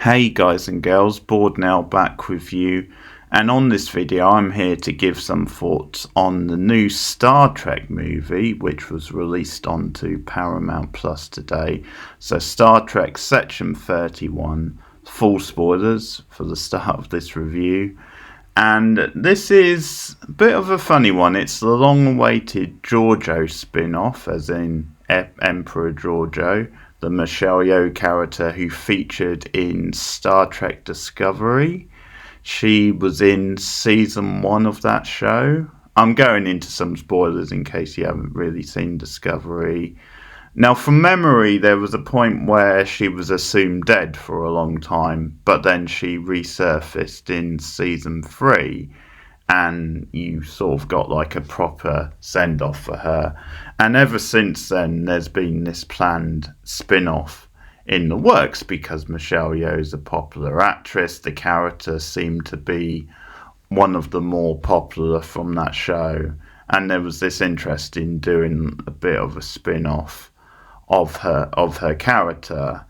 Hey guys and girls, Bored Now back with you, and on this video I'm here to give some thoughts on the new Star Trek movie which was released onto Paramount Plus today. So Star Trek Section 31, full spoilers for the start of this review. And this is a bit of a funny one. It's the long-awaited Georgiou spin-off, as in Emperor Georgiou, the Michelle Yeoh character who featured in Star Trek Discovery. She was in season 1 of that show. I'm going into some spoilers in case you haven't really seen Discovery. Now, from memory, there was a point where she was assumed dead for a long time, but then she resurfaced in season 3, and you sort of got like a proper send-off for her. And ever since then, there's been this planned spin-off in the works because Michelle Yeoh is a popular actress. The character seemed to be one of the more popular from that show, and there was this interest in doing a bit of a spin-off of her character.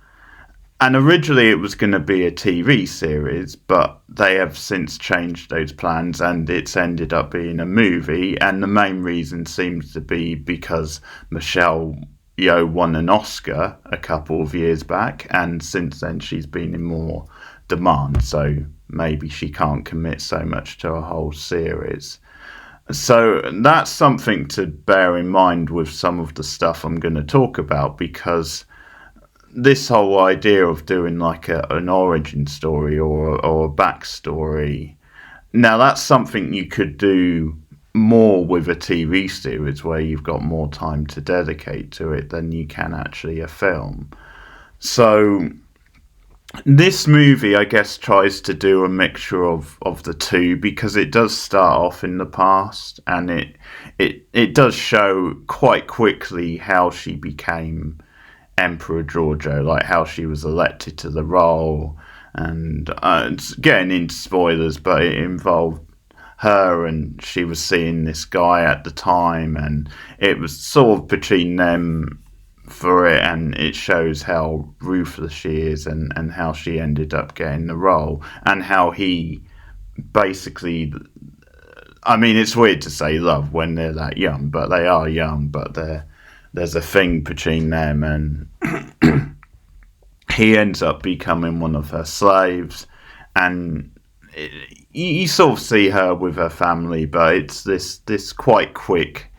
And originally it was going to be a TV series, but they have since changed those plans and it's ended up being a movie. And the main reason seems to be because Michelle Yeoh won an Oscar a couple of years back, and since then she's been in more demand, so maybe she can't commit so much to a whole series. So that's something to bear in mind with some of the stuff I'm going to talk about, because this whole idea of doing like an origin story or a backstory, now that's something you could do more with a TV series where you've got more time to dedicate to it than you can actually a film. So this movie, I guess, tries to do a mixture of the two, because it does start off in the past, and it does show quite quickly how she became Emperor Georgiou, like how she was elected to the role. And it's getting into spoilers, but it involved her, and she was seeing this guy at the time, and it was sort of between them for it, and it shows how ruthless she is and how she ended up getting the role, and how he basically, I mean, it's weird to say love when they're that young, but they are young, but there's a thing between them, and he ends up becoming one of her slaves. And you sort of see her with her family, but it's this quite quick,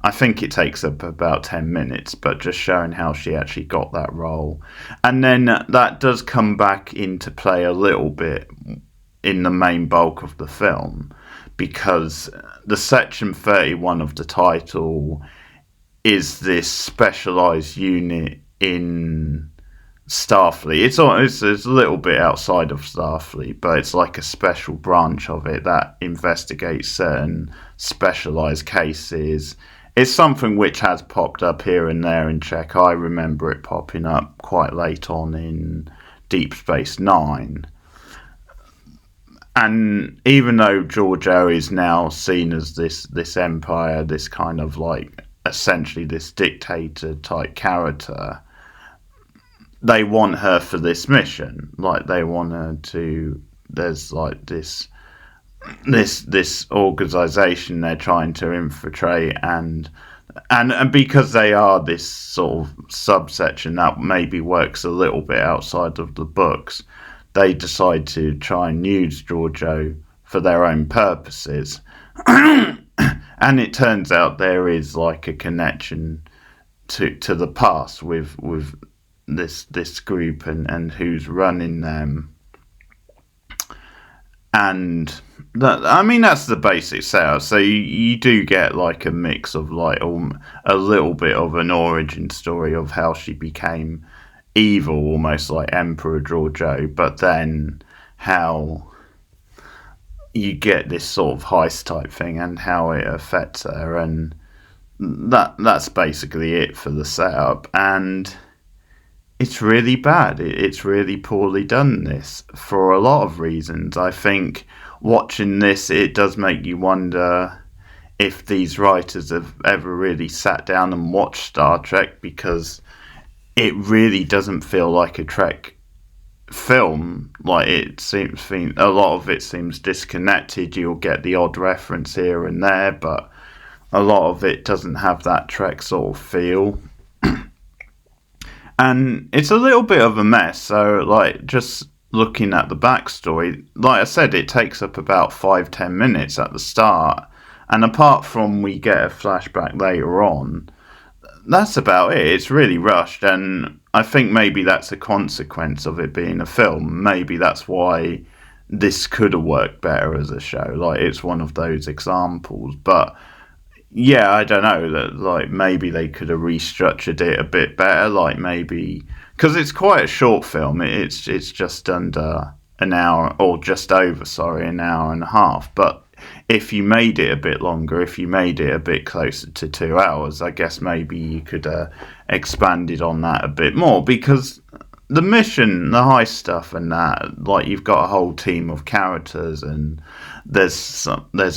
I think it takes up about 10 minutes, but just showing how she actually got that role. And then that does come back into play a little bit in the main bulk of the film, because the Section 31 of the title is this specialised unit in Starfleet. It's a little bit outside of Starfleet, but it's like a special branch of it that investigates certain specialised cases. It's something which has popped up here and there in Czech. I remember it popping up quite late on in Deep Space Nine. And even though Georgiou is now seen as this empire, this kind of like essentially this dictator type character, they want her for this mission. Like they want her to, there's like this organization they're trying to infiltrate, and because they are this sort of subsection that maybe works a little bit outside of the books, they decide to try and use Georgiou for their own purposes. And it turns out there is like a connection to the past with this group and who's running them. And that, I mean, that's the basic setup. So you do get like a mix of like a little bit of an origin story of how she became evil, almost like Emperor Georgiou, but then how you get this sort of heist type thing and how it affects her, and that's basically it for the setup. And it's really bad. It's really poorly done, this, for a lot of reasons. I think watching this, it does make you wonder if these writers have ever really sat down and watched Star Trek, because it really doesn't feel like a Trek film, like it seems a lot of it seems disconnected. You'll get the odd reference here and there, but a lot of it doesn't have that Trek sort of feel. And it's a little bit of a mess. So, like, just looking at the backstory, like I said, it takes up about 5-10 minutes at the start. And apart from we get a flashback later on, that's about it. It's really rushed. And I think maybe that's a consequence of it being a film. Maybe that's why this could have worked better as a show. Like, it's one of those examples. But yeah, I don't know, that like maybe they could have restructured it a bit better, like maybe because it's quite a short film. It's just under an hour, or just over, sorry, an hour and a half. But if you made it a bit longer, if you made it a bit closer to 2 hours, I guess maybe you could expanded on that a bit more, because the mission, the heist stuff, and that, like, you've got a whole team of characters, and there's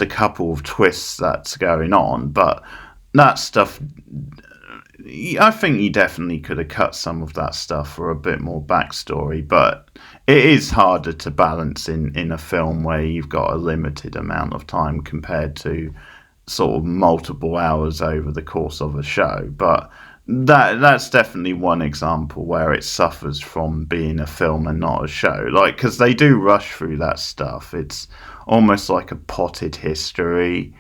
a couple of twists that's going on, but that stuff, I think you definitely could have cut some of that stuff for a bit more backstory, but it is harder to balance in a film where you've got a limited amount of time compared to sort of multiple hours over the course of a show. But that's definitely one example where it suffers from being a film and not a show. Like, because they do rush through that stuff. It's almost like a potted history.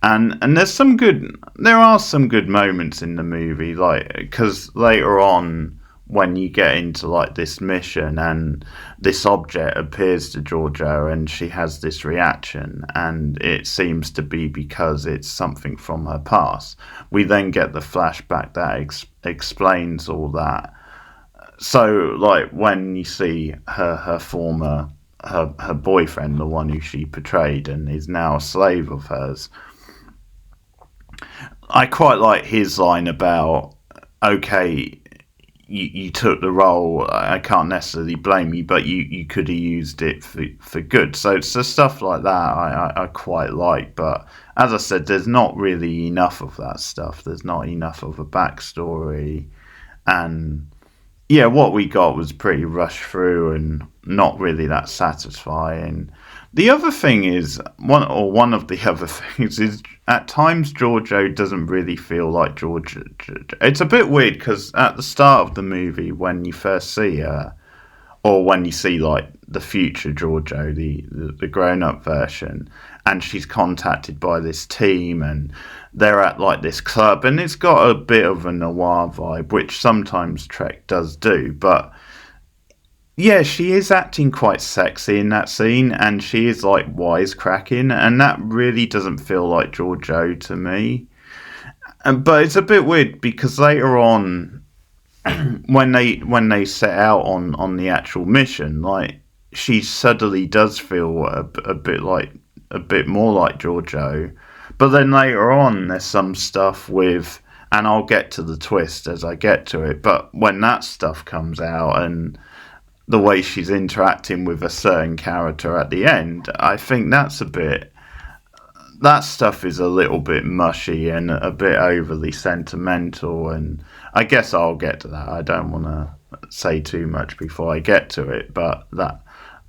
And there are some good moments in the movie, like, because later on, when you get into like this mission and this object appears to Georgiou and she has this reaction, and it seems to be because it's something from her past. We then get the flashback that explains all that. So, like, when you see her former her boyfriend, the one who she portrayed and is now a slave of hers, I quite like his line about, okay, you took the role, I can't necessarily blame you, but you could have used it for good. So stuff like that I quite like. But as I said, there's not really enough of that stuff. There's not enough of a backstory. And yeah, what we got was pretty rushed through and not really that satisfying. The other thing is, one of the other things is, at times Georgiou doesn't really feel like Georgiou. It's a bit weird because at the start of the movie, when you first see her, or when you see like the future Georgiou, the grown-up version, and she's contacted by this team, and they're at like this club, and it's got a bit of a noir vibe, which sometimes Trek does do, but yeah, she is acting quite sexy in that scene, and she is like wisecracking, and that really doesn't feel like Georgiou to me. But it's a bit weird because later on, when they set out on the actual mission, like, she suddenly does feel a bit more like Georgiou. But then later on, there's some stuff with, and I'll get to the twist as I get to it. But when that stuff comes out and the way she's interacting with a certain character at the end, I think that stuff is a little bit mushy and a bit overly sentimental, and I guess I'll get to that. I don't want to say too much before I get to it, but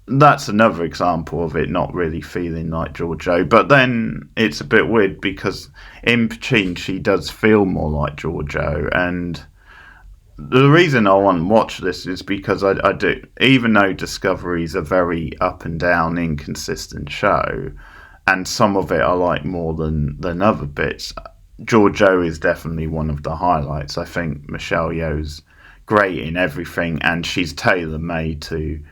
that's another example of it not really feeling like Georgiou. But then it's a bit weird because in between she does feel more like Georgiou, and the reason I want to watch this is because I do, even though Discovery's a very up and down, inconsistent show, and some of it I like more than other bits, Georgiou is definitely one of the highlights. I think Michelle Yeoh's great in everything, and she's tailor-made to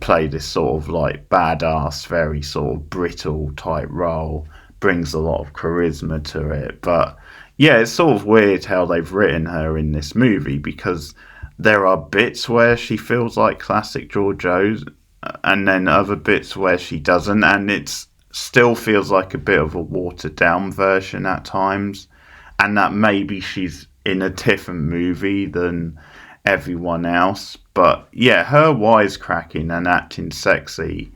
play this sort of like badass, very sort of brittle type role. Brings a lot of charisma to it, but yeah, it's sort of weird how they've written her in this movie, because there are bits where she feels like classic Georgiou, and then other bits where she doesn't, and it still feels like a bit of a watered down version at times, and that maybe she's in a different movie than everyone else. But yeah, her wisecracking and acting sexy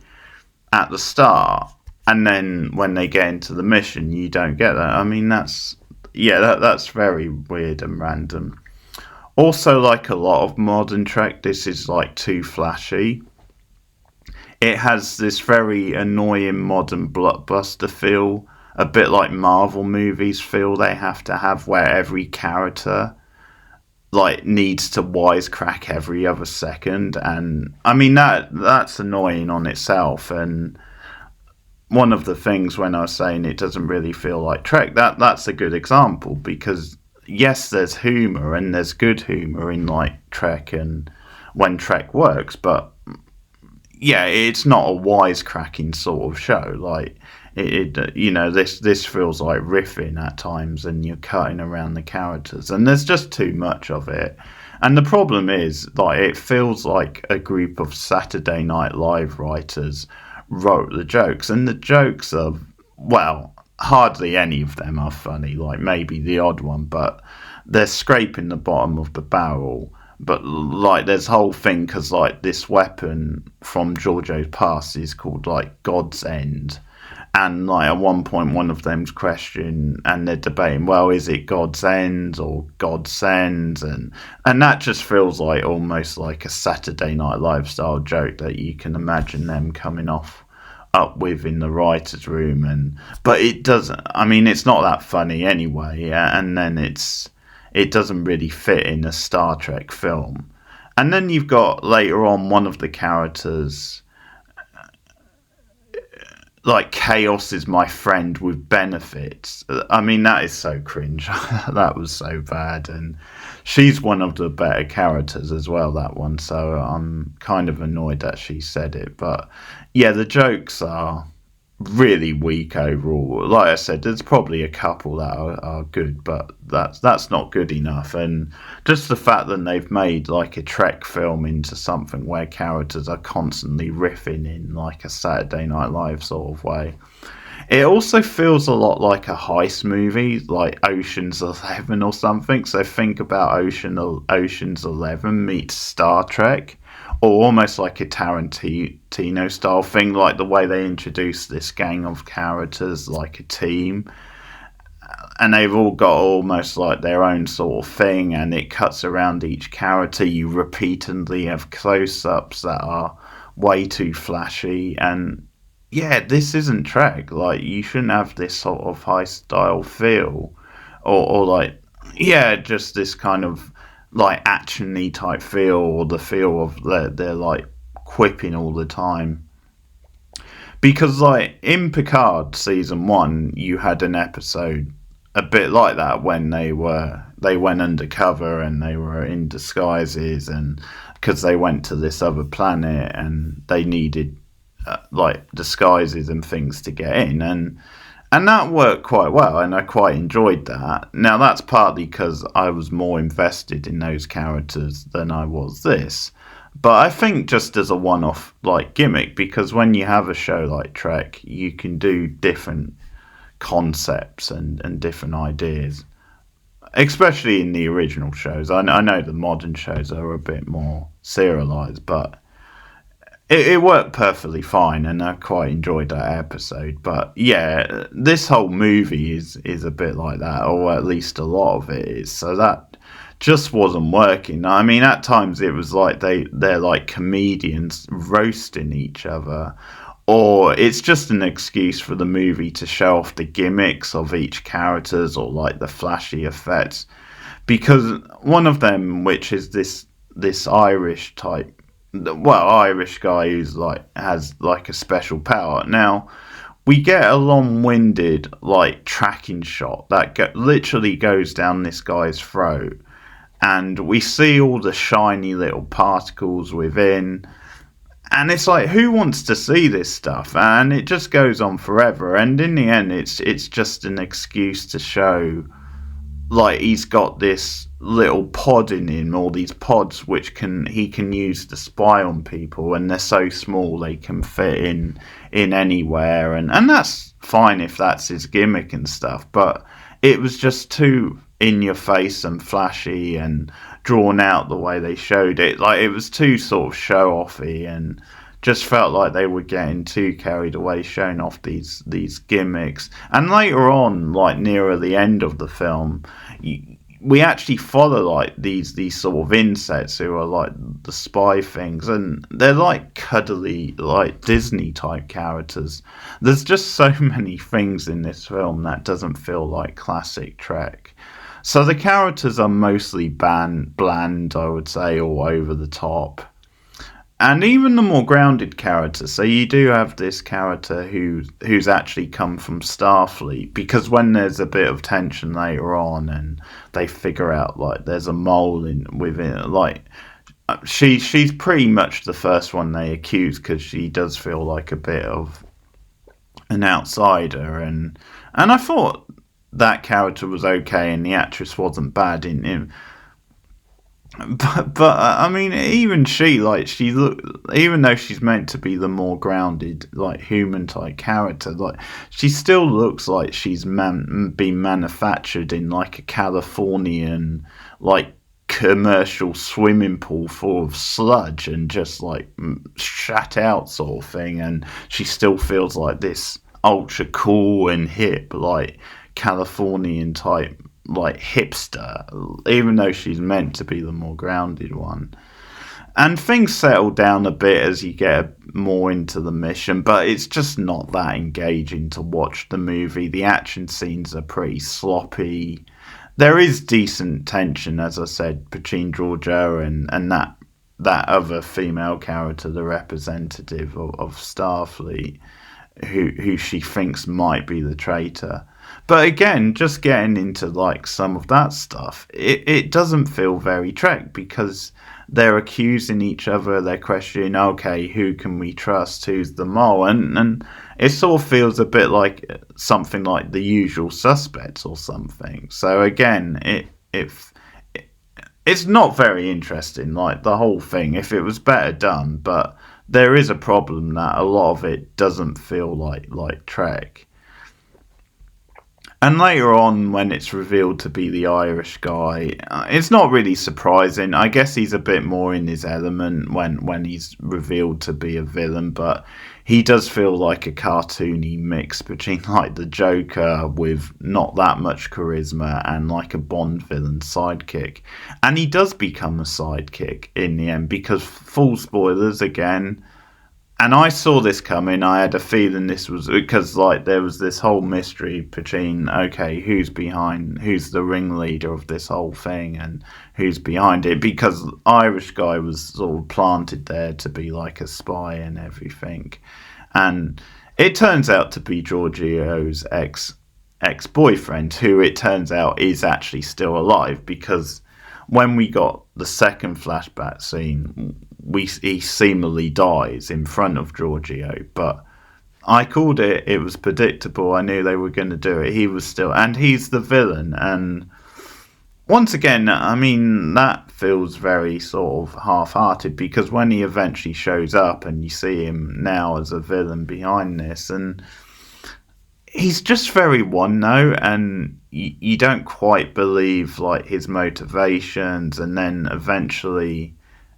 at the start, and then when they get into the mission, you don't get that. I mean, that's very weird and random. Also, like a lot of modern Trek, this is like too flashy. It has this very annoying modern blockbuster feel, a bit like Marvel movies feel they have to have, where every character like needs to wisecrack every other second. And I mean that's annoying on itself. And one of the things when I was saying it doesn't really feel like Trek, that's a good example, because yes, there's humor and there's good humor in like Trek and when Trek works, but yeah, it's not a wisecracking sort of show. Like this feels like riffing at times, and you're cutting around the characters, and there's just too much of it. And the problem is, like, it feels like a group of Saturday Night Live writers wrote the jokes, and the jokes are, well, hardly any of them are funny. Like maybe the odd one, but they're scraping the bottom of the barrel. But like, there's whole thing because like this weapon from Georgiou's past is called like God's End, and like at one point one of them's question and they're debating, well, is it God's End or God Sends, and that just feels like almost like a Saturday Night Live style joke that you can imagine them coming up with in the writer's room. And but it doesn't, I mean, it's not that funny anyway, and then it doesn't really fit in a Star Trek film. And then you've got later on one of the characters, like, chaos is my friend with benefits. I mean, that is so cringe. That was so bad. And she's one of the better characters as well, that one. So I'm kind of annoyed that she said it. But yeah, the jokes are really weak overall. Like I said, there's probably a couple that are good, but that's not good enough. And just the fact that they've made like a Trek film into something where characters are constantly riffing in like a Saturday Night Live sort of way. It also feels a lot like a heist movie, like Ocean's 11 or something. So think about Ocean's 11 meets Star Trek, or almost like a Tarantino style thing, like the way they introduce this gang of characters like a team, and they've all got almost like their own sort of thing, and it cuts around each character. You repeatedly have close-ups that are way too flashy, and yeah, this isn't Trek. Like, you shouldn't have this sort of high style feel, or like, yeah, just this kind of like actiony type feel, or the feel of they're like quipping all the time. Because like in Picard season 1, you had an episode a bit like that when they went undercover and they were in disguises, and because they went to this other planet and they needed like disguises and things to get in, and that worked quite well, and I quite enjoyed that. Now, that's partly because I was more invested in those characters than I was this. But I think just as a one-off like gimmick, because when you have a show like Trek, you can do different concepts and different ideas. Especially in the original shows. I know the modern shows are a bit more serialized, but it worked perfectly fine, and I quite enjoyed that episode. But yeah, this whole movie is a bit like that, or at least a lot of it is. So that just wasn't working. I mean, at times it was like they're like comedians roasting each other, or it's just an excuse for the movie to show off the gimmicks of each characters, or like the flashy effects. Because one of them, which is this Irish type, well, Irish guy who's like has like a special power. Now, we get a long-winded like tracking shot that literally goes down this guy's throat, and we see all the shiny little particles within, and it's like, who wants to see this stuff? And it just goes on forever, and in the end it's just an excuse to show like he's got this little pod in him, all these pods which he can use to spy on people, and they're so small they can fit in anywhere, and that's fine if that's his gimmick and stuff, but it was just too in your face and flashy and drawn out the way they showed it. Like, it was too sort of show offy, and just felt like they were getting too carried away showing off these gimmicks. And later on, like nearer the end of the film, we actually follow like these sort of insects who are like the spy things, and they're like cuddly, like Disney type characters. There's just so many things in this film that doesn't feel like classic Trek. So the characters are mostly bland, I would say, or over the top. And even the more grounded characters. So you do have this character who's actually come from Starfleet, because when there's a bit of tension later on, and they figure out like there's a mole within, like she's pretty much the first one they accuse, because she does feel like a bit of an outsider, and I thought that character was okay, and the actress wasn't bad in. But I mean, even she, like, she look, even though she's meant to be the more grounded, like, human type character, like, she still looks like she's been manufactured in like a Californian, like, commercial swimming pool full of sludge and just like shat out sort of thing, and she still feels like this ultra cool and hip, like Californian type, like hipster, even though she's meant to be the more grounded one. And things settle down a bit as you get more into the mission, but it's just not that engaging to watch the movie. The action scenes are pretty sloppy. There is decent tension, as I said, between Georgiou and that other female character, the representative of Starfleet, who she thinks might be the traitor. But again, just getting into like some of that stuff, it doesn't feel very Trek, because they're accusing each other, they're questioning, okay, who can we trust, who's the mole, and it sort of feels a bit like something like The Usual Suspects or something. So again, it's not very interesting, like the whole thing, if it was better done, but there is a problem that a lot of it doesn't feel like Trek. And later on, when it's revealed to be the Irish guy, it's not really surprising. I guess he's a bit more in his element when he's revealed to be a villain, but he does feel like a cartoony mix between like the Joker with not that much charisma and like a Bond villain sidekick. And he does become a sidekick in the end, because, full spoilers again, and I saw this coming. I had a feeling this was because, like, there was this whole mystery between, okay, who's the ringleader of this whole thing, and who's behind it, because Irish guy was sort of planted there to be like a spy and everything. And it turns out to be Georgiou's ex-boyfriend, who it turns out is actually still alive, because when we got the second flashback scene, he seemingly dies in front of Georgiou, but I called it. It was predictable. I knew they were going to do it. He was still, and he's the villain. And once again, I mean, that feels very sort of half-hearted, because when he eventually shows up and you see him now as a villain behind this, and he's just very one note, and you don't quite believe like his motivations, and then eventually.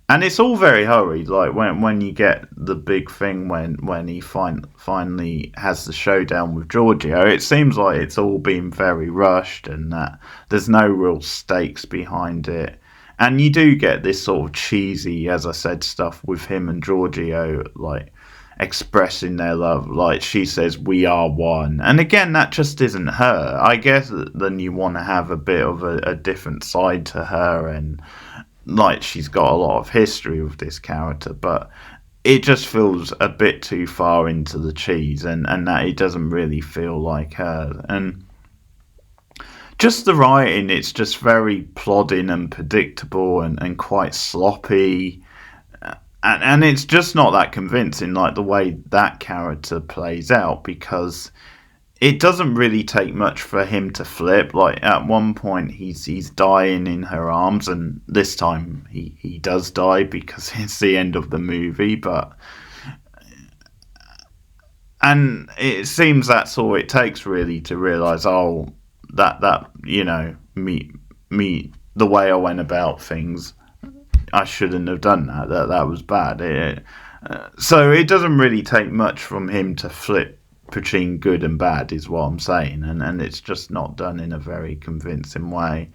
And it's all very hurried, like when you get the big thing, when he finally has the showdown with Georgiou, it seems like it's all been very rushed, and that there's no real stakes behind it. And you do get this sort of cheesy, as I said, stuff with him and Georgiou, like expressing their love, like she says, "We are one," and again, that just isn't her. I guess then you want to have a bit of a different side to her, and like she's got a lot of history with this character, but it just feels a bit too far into the cheese, and that it doesn't really feel like her. And just the writing, it's just very plodding and predictable, and quite sloppy, and it's just not that convincing, like the way that character plays out, because it doesn't really take much for him to flip. Like at one point he's dying in her arms, and this time he does die, because it's the end of the movie, and it seems that's all it takes really to realise, oh, that you know, me the way I went about things, I shouldn't have done that. That was bad. So it doesn't really take much from him to flip between good and bad, is what I'm saying, and it's just not done in a very convincing way.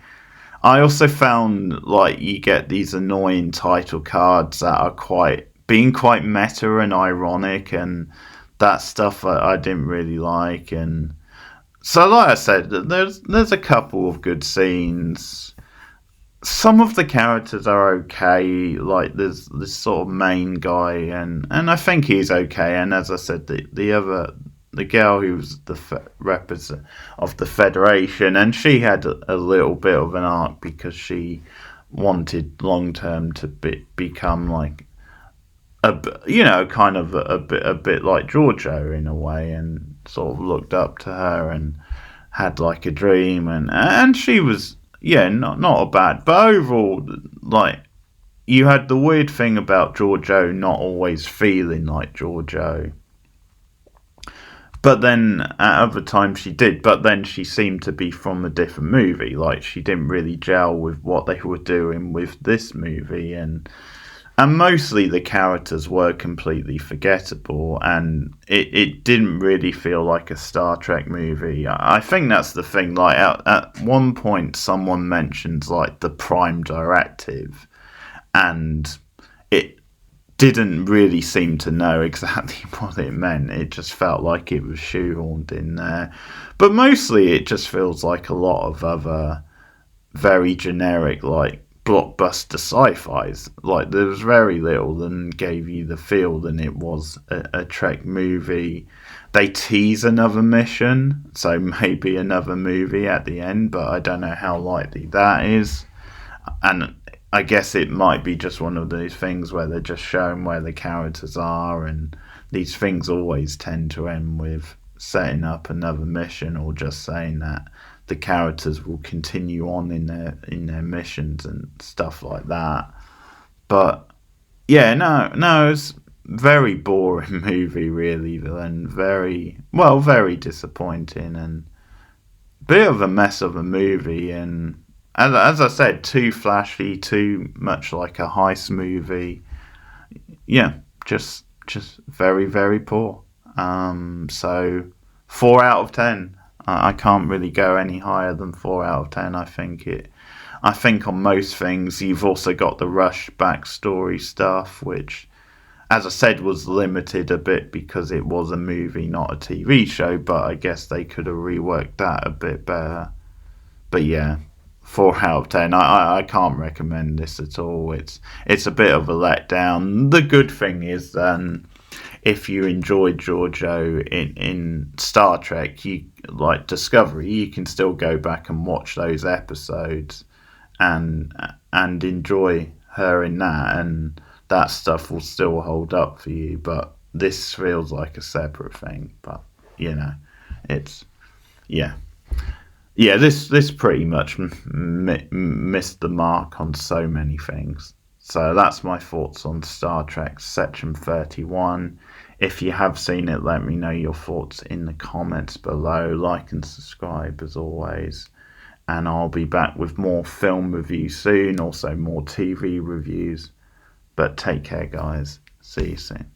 I also found like you get these annoying title cards that are quite meta and ironic, and that stuff I didn't really like. And so, like I said, there's a couple of good scenes. Some of the characters are okay. Like there's this sort of main guy, and I think he's okay. And as I said, the girl who was the representative of the Federation, and she had a little bit of an arc because she wanted long term to become like kind of a bit like Georgiou in a way, and sort of looked up to her and had like a dream, and she was not a bad, but overall like you had the weird thing about Georgiou not always feeling like Georgiou. But then at other times she did, but then she seemed to be from a different movie. Like she didn't really gel with what they were doing with this movie, and mostly the characters were completely forgettable, and it didn't really feel like a Star Trek movie. I think that's the thing. Like at one point, someone mentions like the Prime Directive, and it didn't really seem to know exactly what it meant. It just felt like it was shoehorned in there. But mostly it just feels like a lot of other very generic, like, blockbuster sci-fis. Like, there was very little that gave you the feel that it was a Trek movie. They tease another mission, so maybe another movie at the end, but I don't know how likely that is. And I guess it might be just one of these things where they're just showing where the characters are, and these things always tend to end with setting up another mission or just saying that the characters will continue on in their missions and stuff like that. But yeah, no, it's very boring movie really, and very disappointing, and bit of a mess of a movie, and as I said, too flashy, too much like a heist movie. Yeah, just very very poor. So 4 out of 10. I can't really go any higher than 4 out of 10. I think on most things, you've also got the Rush backstory stuff, which, as I said, was limited a bit because it was a movie, not a TV show. But I guess they could have reworked that a bit better. But yeah, 4 out of 10. I can't recommend this at all. It's a bit of a letdown. The good thing is, if you enjoyed Georgiou in Star Trek, you like Discovery, you can still go back and watch those episodes and enjoy her in that, and that stuff will still hold up for you. But this feels like a separate thing. But it's yeah. Yeah, this pretty much missed the mark on so many things. So that's my thoughts on Star Trek Section 31. If you have seen it, let me know your thoughts in the comments below. Like and subscribe as always. And I'll be back with more film reviews soon, also more TV reviews. But take care, guys. See you soon.